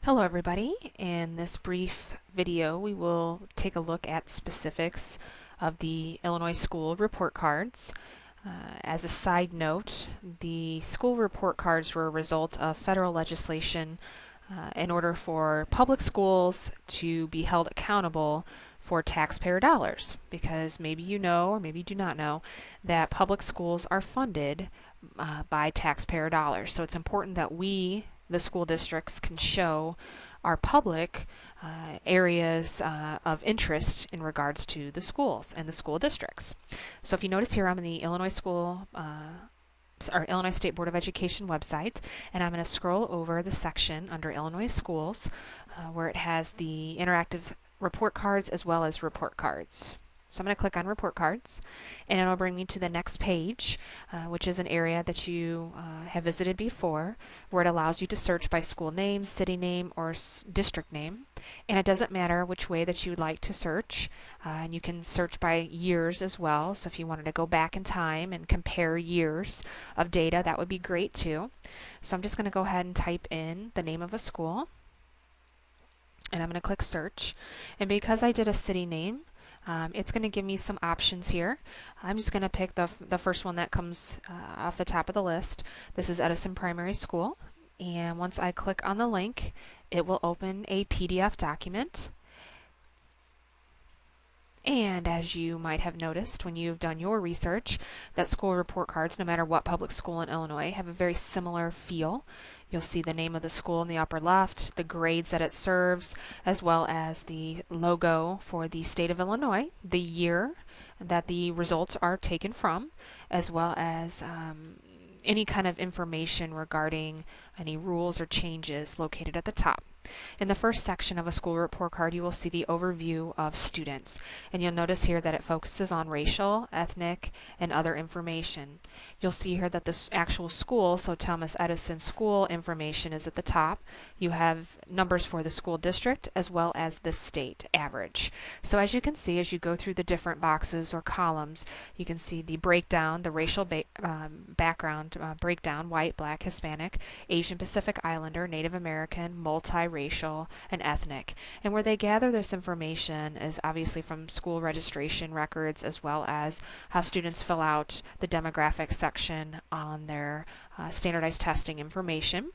Hello everybody. In this brief video we will take a look at specifics of the Illinois school report cards. As a side note, the school report cards were a result of federal legislation in order for public schools to be held accountable for taxpayer dollars, because maybe you know or maybe you do not know that public schools are funded by taxpayer dollars. So it's important that we, the school districts, can show our public areas of interest in regards to the schools and the school districts. So if you notice here, I'm in the Illinois Illinois State Board of Education website, and I'm going to scroll over the section under Illinois Schools where it has the interactive report cards as well as report cards. So I'm going to click on report cards, and it'll bring me to the next page, which is an area that you have visited before, where it allows you to search by school name, city name, or district name. And it doesn't matter which way that you would like to search, and you can search by years as well. So if you wanted to go back in time and compare years of data, that would be great too. So I'm just going to go ahead and type in the name of a school, and I'm going to click search. And because I did a city name, it's going to give me some options here. I'm just going to pick the first one that comes off the top of the list. This is Edison Primary School, and once I click on the link, it will open a PDF document. And as you might have noticed when you've done your research, that school report cards, no matter what public school in Illinois, have a very similar feel. You'll see the name of the school in the upper left, the grades that it serves, as well as the logo for the state of Illinois, the year that the results are taken from, as well as any kind of information regarding any rules or changes located at the top. In the first section of a school report card, you will see the overview of students, and you'll notice here that it focuses on racial, ethnic, and other information. You'll see here that the actual school, so Thomas Edison School information, is at the top. You have numbers for the school district as well as the state average. So as you can see, as you go through the different boxes or columns, you can see the breakdown, the racial background breakdown: white, black, Hispanic, Asian Pacific Islander, Native American, multiracial, and ethnic. And where they gather this information is obviously from school registration records, as well as how students fill out the demographic section on their standardized testing information.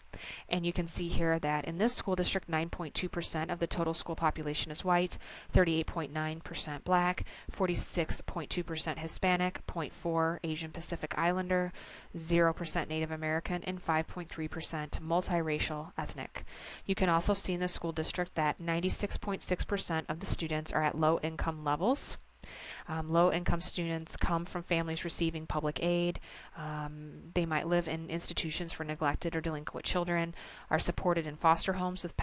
And you can see here that in this school district, 9.2% of the total school population is white, 38.9% black, 46.2% Hispanic, 0.4% Asian Pacific Islander, 0% Native American, and 5.3% multiracial ethnic. You can also see in the school district that 96.6% of the students are at low income levels. Low-income students come from families receiving public aid. They might live in institutions for neglected or delinquent children, are supported in foster homes with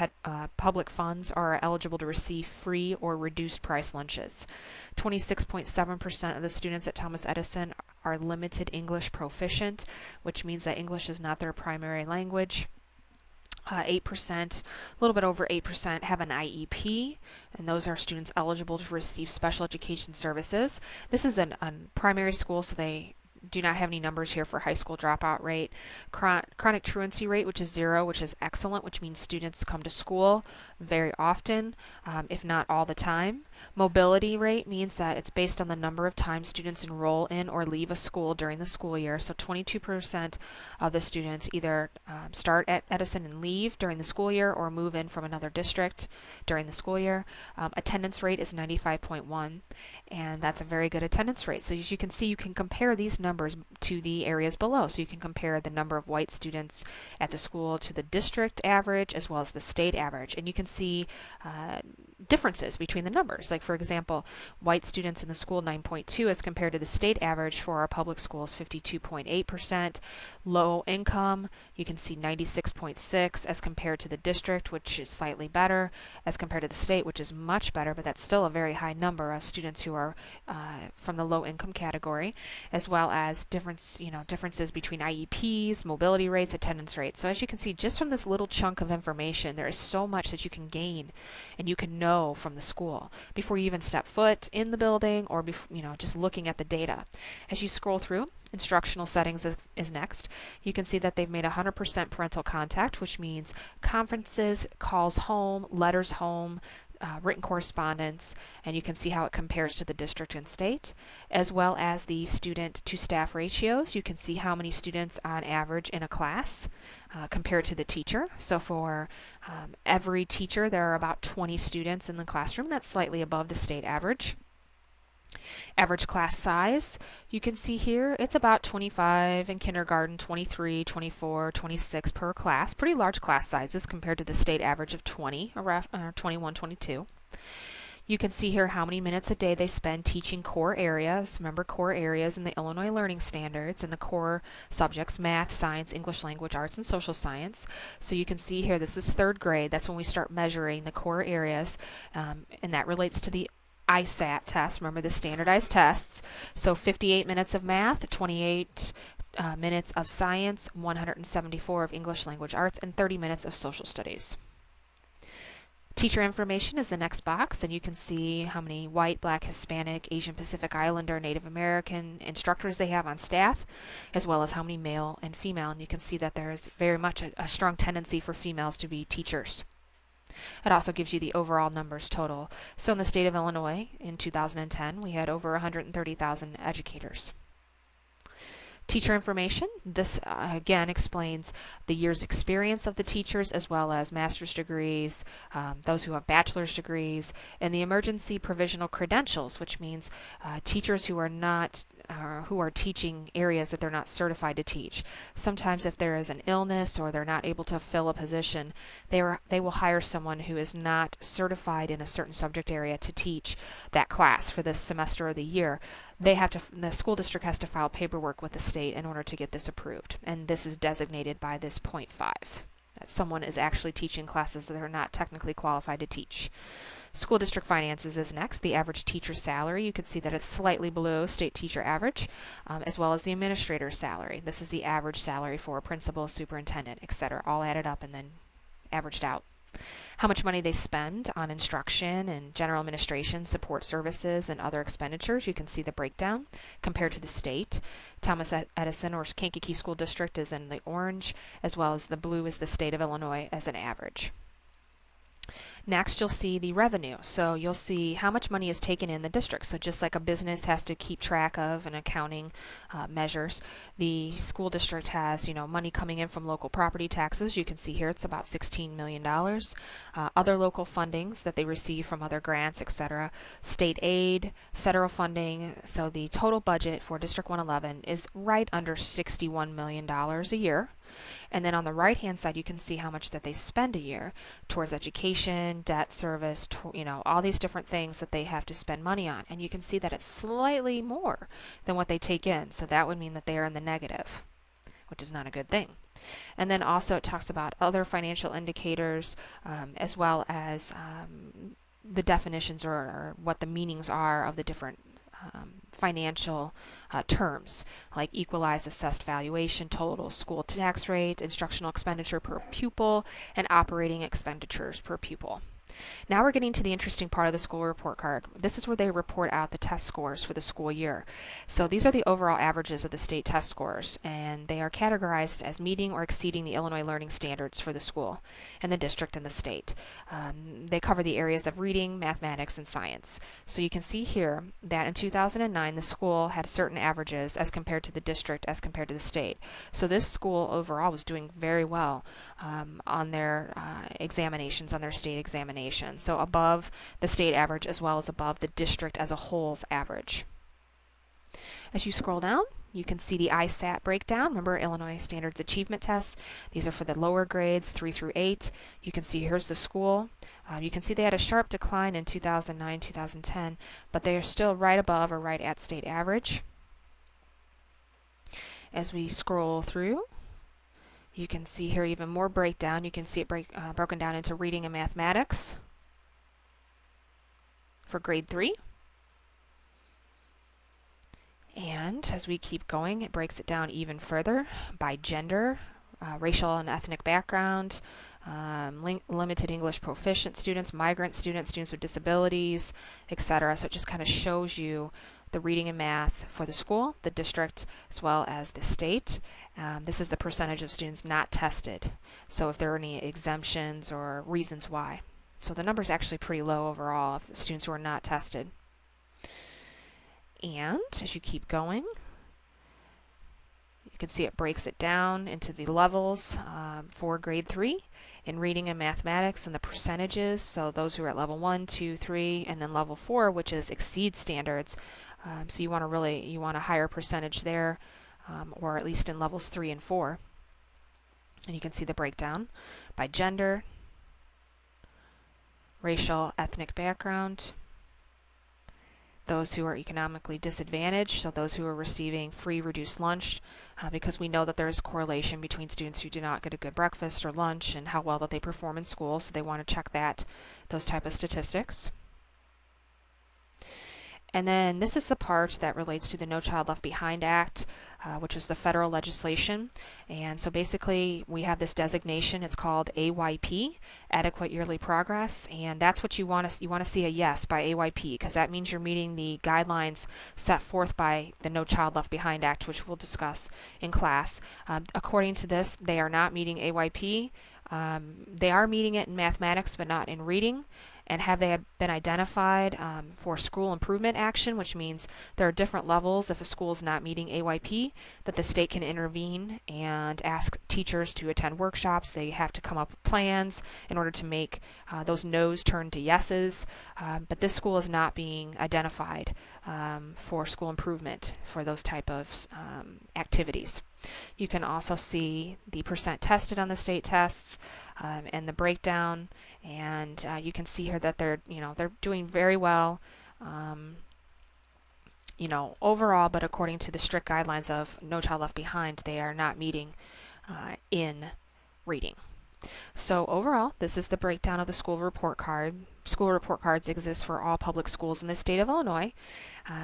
public funds, or are eligible to receive free or reduced price lunches. 26.7% of the students at Thomas Edison are limited English proficient, which means that English is not their primary language. 8%, a little bit over 8%, have an IEP, and those are students eligible to receive special education services. This is a primary school, so they do not have any numbers here for high school dropout rate. Chronic truancy rate, which is 0, which is excellent, which means students come to school very often, if not all the time. Mobility rate means that it's based on the number of times students enroll in or leave a school during the school year. So 22% of the students either start at Edison and leave during the school year, or move in from another district during the school year. Attendance rate is 95.1, and that's a very good attendance rate. So as you can see, you can compare these numbers to the areas below. So you can compare the number of white students at the school to the district average as well as the state average, and you can see differences between the numbers. Like for example, white students in the school 9.2 as compared to the state average for our public schools 52.8%. Low income, you can see 96.6 as compared to the district, which is slightly better, as compared to the state, which is much better, but that's still a very high number of students who are from the low income category, as well as differences between IEPs, mobility rates, attendance rates. So as you can see, just from this little chunk of information, there is so much that you can gain, and you can know know from the school before you even step foot in the building or just looking at the data. As you scroll through, instructional settings is next. You can see that they've made 100% parental contact, which means conferences, calls home, letters home, written correspondence, and you can see how it compares to the district and state, as well as the student to staff ratios. You can see how many students on average in a class compared to the teacher. So for every teacher, there are about 20 students in the classroom. That's slightly above the state average. Average class size, you can see here, it's about 25 in kindergarten, 23, 24, 26 per class. Pretty large class sizes compared to the state average of 20, around 21, 22. You can see here how many minutes a day they spend teaching core areas. Remember, core areas in the Illinois Learning Standards and the core subjects, math, science, English language, arts, and social science. So you can see here, this is third grade. That's when we start measuring the core areas, and that relates to the ISAT test. Remember the standardized tests. So 58 minutes of math, 28 minutes of science, 174 of English language arts, and 30 minutes of social studies. Teacher information is the next box, and you can see how many white, black, Hispanic, Asian Pacific Islander, Native American instructors they have on staff, as well as how many male and female. And you can see that there is very much a strong tendency for females to be teachers. It also gives you the overall numbers total. So in the state of Illinois, in 2010, we had over 130,000 educators. Teacher information, this again explains the year's experience of the teachers as well as master's degrees, those who have bachelor's degrees, and the emergency provisional credentials, which means teachers who are not who are teaching areas that they're not certified to teach. Sometimes if there is an illness or they're not able to fill a position, they will hire someone who is not certified in a certain subject area to teach that class for this semester or the year. The school district has to file paperwork with the state in order to get this approved, and this is designated by this .5. That someone is actually teaching classes that are not technically qualified to teach. School district finances is next. The average teacher salary, you can see that it's slightly below state teacher average, as well as the administrator's salary. This is the average salary for a principal, superintendent, etc., all added up and then averaged out. How much money they spend on instruction and general administration, support services, and other expenditures. You can see the breakdown compared to the state. Thomas Edison or Kankakee School District is in the orange, as well as the blue is the state of Illinois as an average. Next, you'll see the revenue. So you'll see how much money is taken in the district. So just like a business has to keep track of and accounting measures, the school district has, money coming in from local property taxes. You can see here it's about $16 million. Other local fundings that they receive from other grants, etc. State aid, federal funding. So the total budget for District 111 is right under $61 million a year. And then on the right hand side you can see how much that they spend a year towards education, debt service, all these different things that they have to spend money on. And you can see that it's slightly more than what they take in. So that would mean that they are in the negative, which is not a good thing. And then also it talks about other financial indicators, as well as the definitions or what the meanings are of the different financial terms, like equalized assessed valuation, total school tax rate, instructional expenditure per pupil, and operating expenditures per pupil. Now we're getting to the interesting part of the school report card. This is where they report out the test scores for the school year. So these are the overall averages of the state test scores, and they are categorized as meeting or exceeding the Illinois Learning Standards for the school and the district and the state. They cover the areas of reading, mathematics, and science. So you can see here that in 2009 the school had certain averages as compared to the district as compared to the state. So this school overall was doing very well on their examinations, on their state examinations. So above the state average as well as above the district as a whole's average. As you scroll down, you can see the ISAT breakdown. Remember, Illinois Standards Achievement Tests. These are for the lower grades, 3 through 8. You can see here's the school. You can see they had a sharp decline in 2009, 2010, but they are still right above or right at state average. As we scroll through, you can see here even more breakdown. You can see it broken down into reading and mathematics for grade 3. And as we keep going, it breaks it down even further by gender, racial and ethnic background, limited English proficient students, migrant students, students with disabilities, etc. So it just kind of shows you the reading and math for the school, the district, as well as the state. This is the percentage of students not tested. So if there are any exemptions or reasons why. So the number is actually pretty low overall of students who are not tested. And as you keep going, you can see it breaks it down into the levels for grade 3 in reading and mathematics and the percentages. So those who are at level 1, 2, 3, and then level 4, which is exceed standards. So you want a higher percentage there, or at least in levels 3 and 4. And you can see the breakdown by gender, racial, ethnic background, those who are economically disadvantaged, so those who are receiving free reduced lunch, because we know that there is correlation between students who do not get a good breakfast or lunch and how well that they perform in school, so they want to check those type of statistics. And then this is the part that relates to the No Child Left Behind Act, which was the federal legislation. And so basically we have this designation, it's called AYP, Adequate Yearly Progress, and that's what you want to see a yes by AYP, because that means you're meeting the guidelines set forth by the No Child Left Behind Act, which we'll discuss in class. According to this, they are not meeting AYP. They are meeting it in mathematics, but not in reading. And have they been identified for school improvement action, which means there are different levels if a school is not meeting AYP, that the state can intervene and ask teachers to attend workshops. They have to come up with plans in order to make those no's turn to yeses. But this school is not being identified for school improvement for those type of activities. You can also see the percent tested on the state tests and the breakdown, and you can see here that they're doing very well overall, but according to the strict guidelines of No Child Left Behind, they are not meeting in reading. So overall, this is the breakdown of the school report card. School report cards exist for all public schools in the state of Illinois.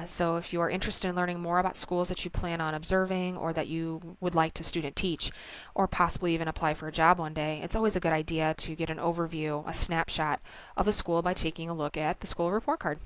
So if you are interested in learning more about schools that you plan on observing or that you would like to student teach or possibly even apply for a job one day, it's always a good idea to get an overview, a snapshot of a school by taking a look at the school report card.